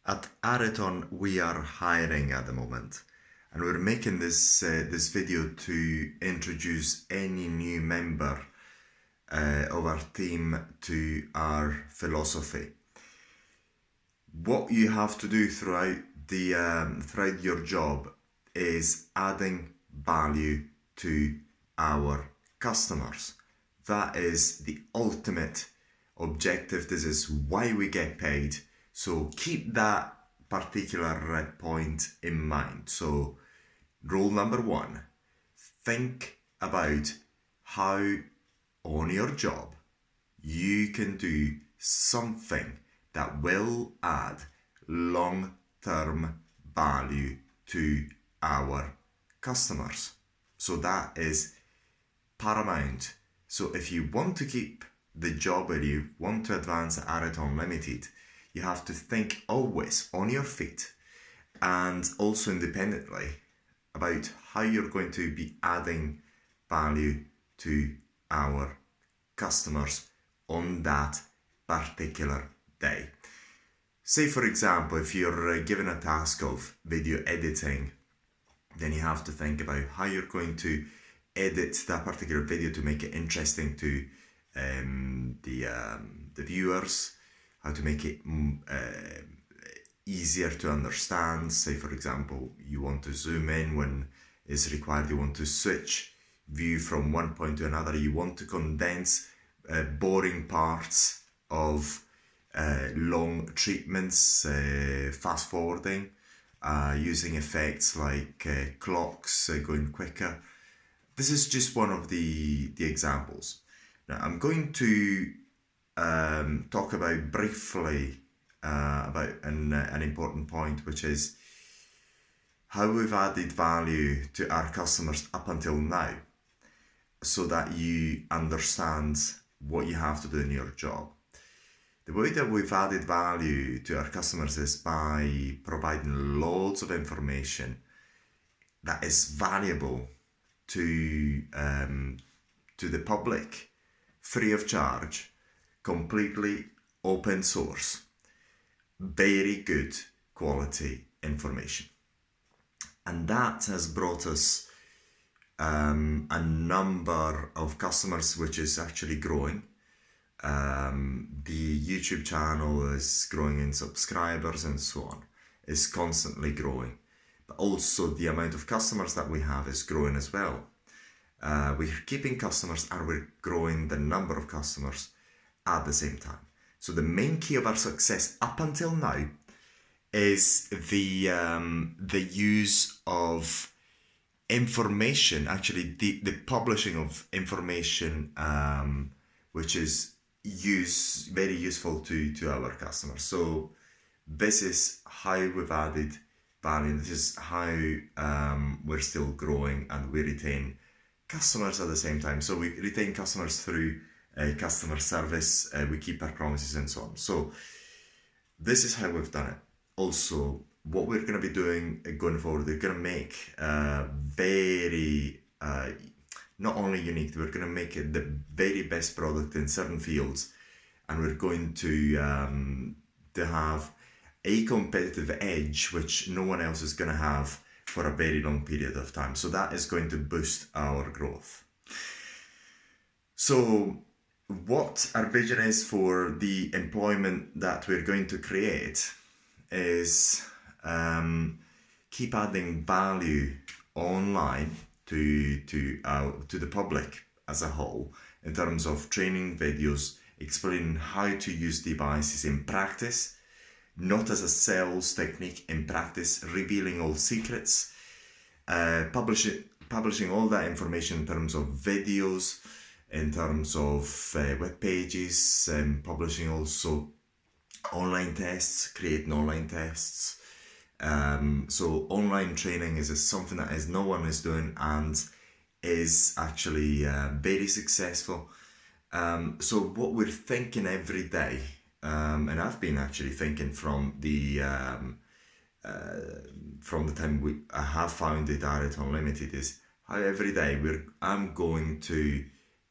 At Areton, we are hiring at the moment, and we're making this video to introduce any new member of our team to our philosophy. What you have to do throughout your job is adding value to our customers. That is the ultimate objective. This is why we get paid. So keep that particular point in mind. So rule number one, think about how on your job you can do something that will add long-term value to our customers. So that is paramount. So if you want to keep the job or you want to advance at Areton Limited, you have to think always on your feet and also independently about how you're going to be adding value to our customers on that particular day. Say for example, if you're given a task of video editing, then you have to think about how you're going to edit that particular video to make it interesting to the viewers, how to make it easier to understand. Say for example, you want to zoom in when it's required, you want to switch view from one point to another, you want to condense boring parts of long treatments, fast forwarding, using effects like clocks going quicker. This is just one of the examples. Now I'm going to talk about briefly about an important point, which is how we've added value to our customers up until now, so that you understand what you have to do in your job. The way that we've added value to our customers is by providing loads of information that is valuable to the public, free of charge, completely open source, very good quality information. And that has brought us a number of customers, which is actually growing. The YouTube channel is growing in subscribers and so on. It's constantly growing. But also the amount of customers that we have is growing as well. We're keeping customers and we're growing the number of customers at the same time. So the main key of our success up until now is the use of information, actually the publishing of information, which is very useful to our customers. So this is how we've added value. This is how we're still growing and we retain customers at the same time. So we retain customers through customer service, we keep our promises and so on. So this is how we've done it. Also, what we're going to be doing going forward, we're going to make very not only unique, we're going to make it the very best product in certain fields, and we're going to have a competitive edge which no one else is going to have for a very long period of time. So that is going to boost our growth. So what our vision is for the employment that we're going to create is keep adding value online to the public as a whole, in terms of training videos, explaining how to use devices in practice, not as a sales technique, in practice, revealing all secrets, publishing all that information in terms of videos, in terms of web pages, publishing also online tests, creating online tests. So online training is something that no one is doing and is actually very successful. So what we're thinking every day, and I've been actually thinking from the time I have founded Areton Limited, is how every day I'm going to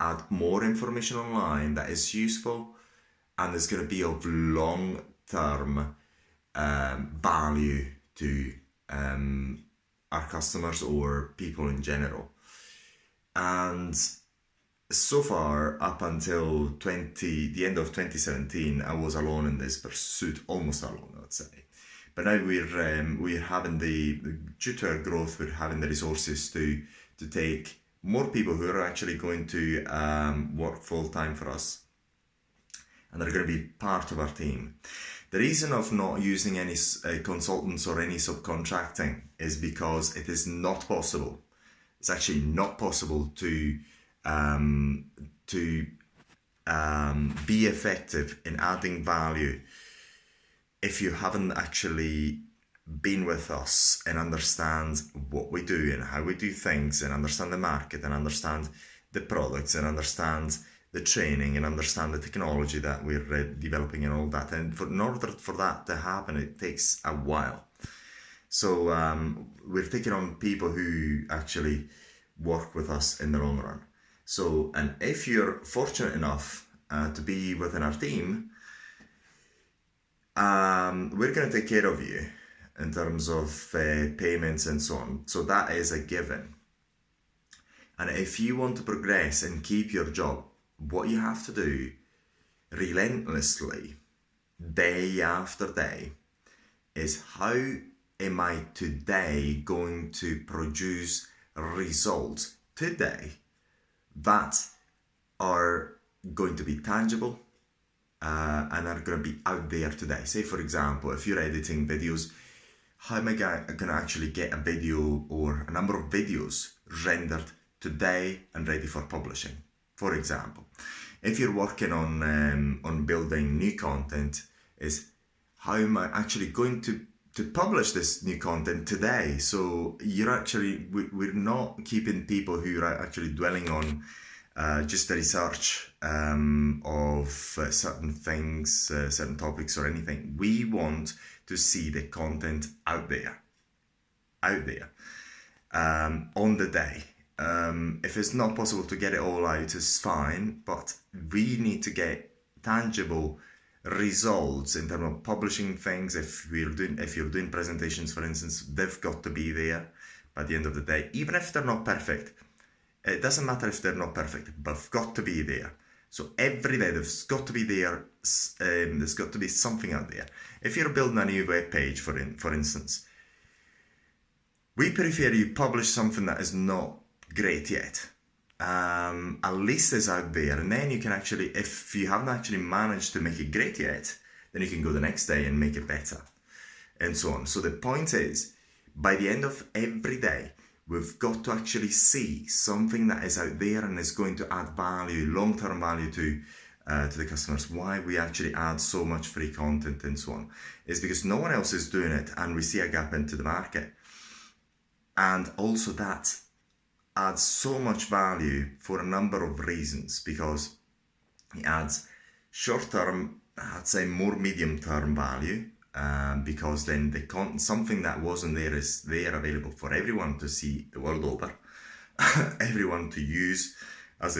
add more information online that is useful and is going to be of long-term value to our customers or people in general. And so far, up until the end of 2017, I was alone in this pursuit, almost alone, I would say. But now we're having due to our growth, we're having the resources to take more people who are actually going to work full time for us, and they're going to be part of our team. The reason of not using any consultants or any subcontracting is because it is not possible. It's actually not possible to be effective in adding value if you haven't actually been with us and understand what we do and how we do things, and understand the market and understand the products and understand the training and understand the technology that we're developing and all that. And in order for that to happen, it takes a while. So we're taking on people who actually work with us in the long run. So, and if you're fortunate enough to be within our team, we're going to take care of you in terms of payments and so on. So that is a given. And if you want to progress and keep your job, what you have to do relentlessly, day after day, is how am I today going to produce results today that are going to be tangible and are going to be out there today. Say, for example, if you're editing videos, how am I going to actually get a video or a number of videos rendered today and ready for publishing? For example, if you're working on building new content, is how am I actually going to publish this new content today? So we're not keeping people who are actually dwelling on just the research of certain things, certain topics or anything. We want to see the content out there on the day. If it's not possible to get it all out, it's fine, but we need to get tangible results in terms of publishing things. If you're doing presentations, for instance, they've got to be there by the end of the day, even if they're not perfect. It doesn't matter if they're not perfect, but they've got to be there. So every day there's got to be there. There's got to be something out there. If you're building a new web page, for instance, we prefer you publish something that is not great yet. At least it's out there, and then you can actually, if you haven't actually managed to make it great yet, then you can go the next day and make it better, and so on. So the point is, by the end of every day, we've got to actually see something that is out there and is going to add value, long-term value to the customers. Why we actually add so much free content and so on is because no one else is doing it, and we see a gap into the market. And also that adds so much value for a number of reasons, because it adds short-term, I'd say more medium-term value, because then something that wasn't there is there, available for everyone to see the world over, everyone to use as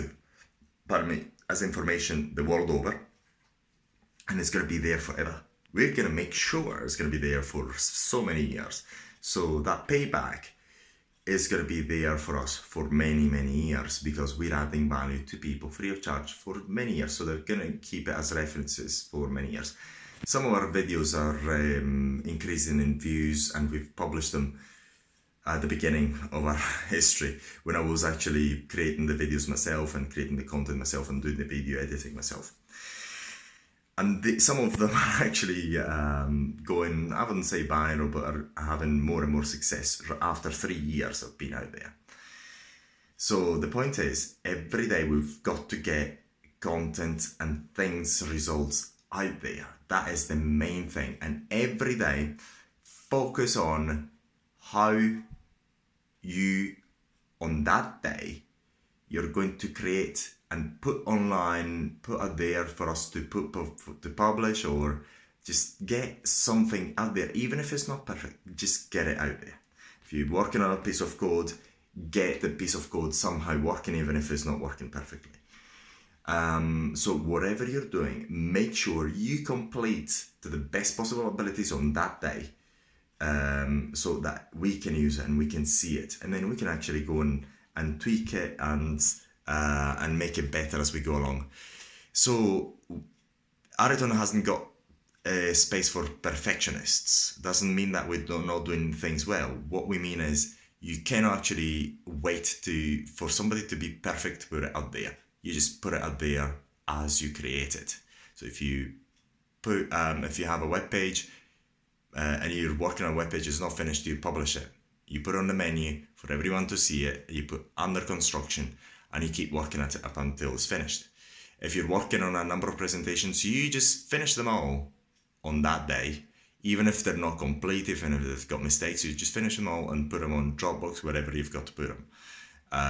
information the world over, and it's going to be there forever. We're going to make sure it's going to be there for so many years. So that payback is going to be there for us for many, many years, because we're adding value to people free of charge for many years. So they're going to keep it as references for many years. Some of our videos are increasing in views, and we've published them at the beginning of our history, when I was actually creating the videos myself and creating the content myself and doing the video editing myself. And some of them are actually going, I wouldn't say viral, but are having more and more success after 3 years of being out there. So the point is, every day we've got to get content and things, results out there. That is the main thing. And every day, focus on how you, on that day, you're going to create and put online, put out there for us to publish, or just get something out there. Even if it's not perfect, just get it out there. If you're working on a piece of code, get the piece of code somehow working, even if it's not working perfectly. So whatever you're doing, make sure you complete to the best possible abilities on that day, so that we can use it and we can see it, and then we can actually go and tweak it and make it better as we go along. So Areton hasn't got a space for perfectionists. Doesn't mean that we're not doing things well. What we mean is you cannot actually wait for somebody to be perfect to put it out there. You just put it out there as you create it. So if you have a web page and you're working on a web page, it's not finished, you publish it. You put it on the menu for everyone to see it. You put under construction, and you keep working at it up until it's finished. If you're working on a number of presentations, you just finish them all on that day, even if they're not complete, even if they've got mistakes. You just finish them all and put them on Dropbox, wherever you've got to put them,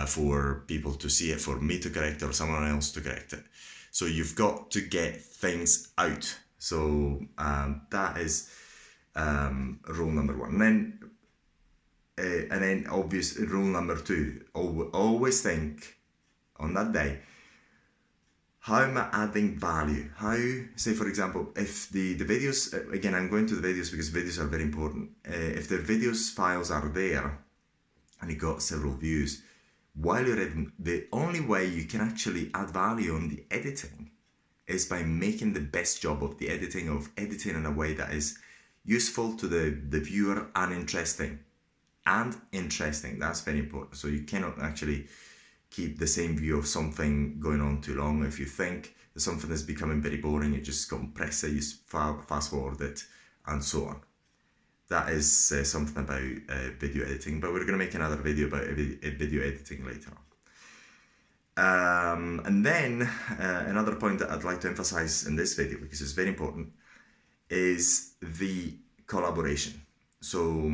for people to see it, for me to correct it, or someone else to correct it. So you've got to get things out. So that is rule number one. And then obvious rule number two, always think on that day, how am I adding value? How, say for example, if the videos, again I'm going to the videos because videos are very important. If the videos files are there and you got several views, while you're editing, the only way you can actually add value on the editing is by making the best job of the editing, in a way that is useful to the viewer and interesting. That's very important. So you cannot actually keep the same view of something going on too long. If you think that something is becoming very boring, you just compress it, you fast forward it, and so on. That is something about video editing, but we're going to make another video about video editing later on. And then another point that I'd like to emphasize in this video, because it's very important, is the collaboration. So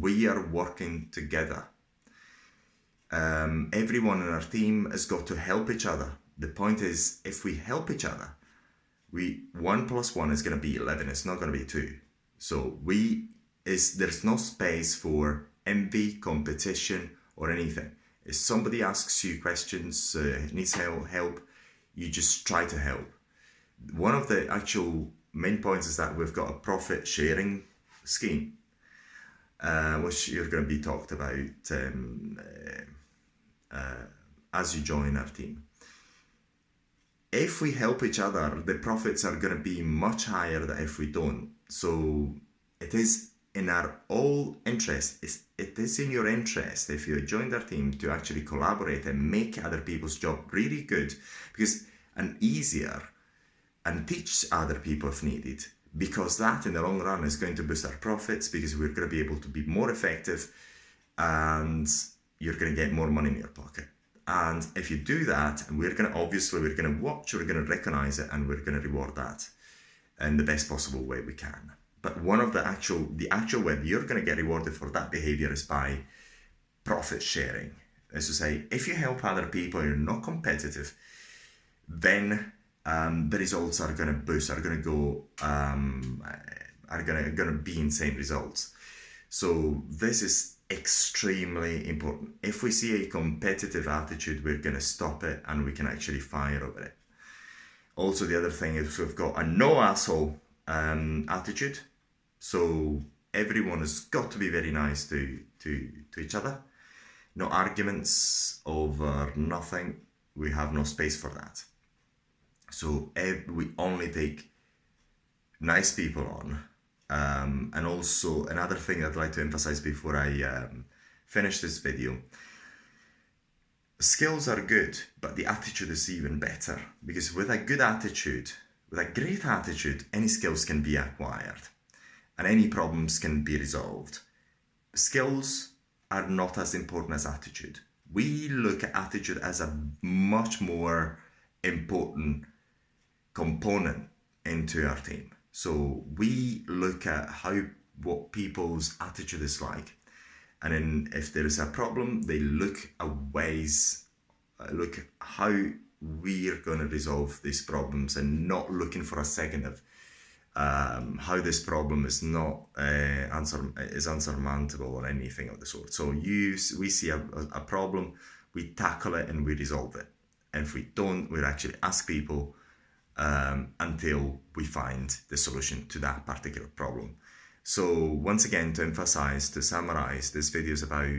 we are working together. Everyone in our team has got to help each other. The point is, if we help each other, 1 + 1 is going to be 11. It's not going to be 2. So there's no space for envy, competition, or anything. If somebody asks you questions, needs help, you just try to help. One of the actual main points is that we've got a profit sharing scheme, which you're going to be talked about as you join our team. If we help each other, the profits are going to be much higher than if we don't. So it is in our all interest, it is in your interest, if you joined our team, to actually collaborate and make other people's job really good, and easier, and teach other people if needed, because that in the long run is going to boost our profits, because we're going to be able to be more effective, and you're going to get more money in your pocket. And if you do that, we're going to watch, we're going to recognize it, and we're going to reward that in the best possible way we can. But one of the actual way you're going to get rewarded for that behavior is by profit sharing. As to say, if you help other people, you're not competitive, then the results are going to boost, are going to be insane results. So this is extremely important. If we see a competitive attitude, we're going to stop it, and we can actually fire over it. Also, the other thing is we've got a no asshole attitude. So everyone has got to be very nice to each other. No arguments over nothing. We have no space for that. So we only take nice people on. And also another thing I'd like to emphasize before I finish this video. Skills are good, but the attitude is even better, because with a good attitude, with a great attitude, any skills can be acquired and any problems can be resolved. Skills are not as important as attitude. We look at attitude as a much more important component into our team. So we look at what people's attitude is like. And then if there is a problem, they look at how we're going to resolve these problems, and not looking for a second of how this problem is not unsurmountable or anything of the sort. So we see a problem, we tackle it, and we resolve it. And if we don't, we'll actually ask people until we find the solution to that particular problem. So once again, to emphasize, to summarize, this video is about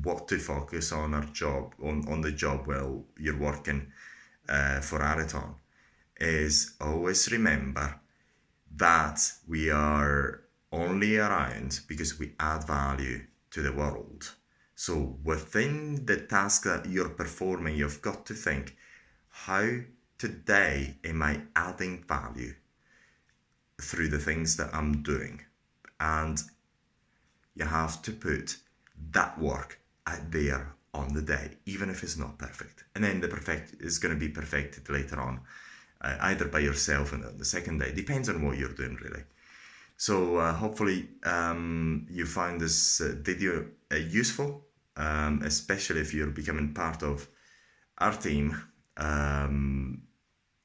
what to focus on our job, on the job while you're working for Areton, is always remember that we are only around because we add value to the world. So within the task that you're performing, you've got to think, how today am I adding value through the things that I'm doing? And you have to put that work out there on the day, even if it's not perfect. And then the perfect is going to be perfected later on, either by yourself and on the second day. Depends on what you're doing, really. So hopefully you find this video useful, especially if you're becoming part of our team.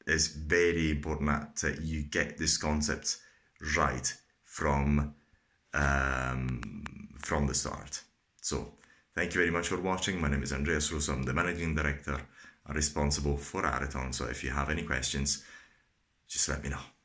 It's very important that you get these concepts right from the start. So thank you very much for watching. My name is Andreas Russo. I'm the Managing Director and responsible for Areton. So if you have any questions, just let me know.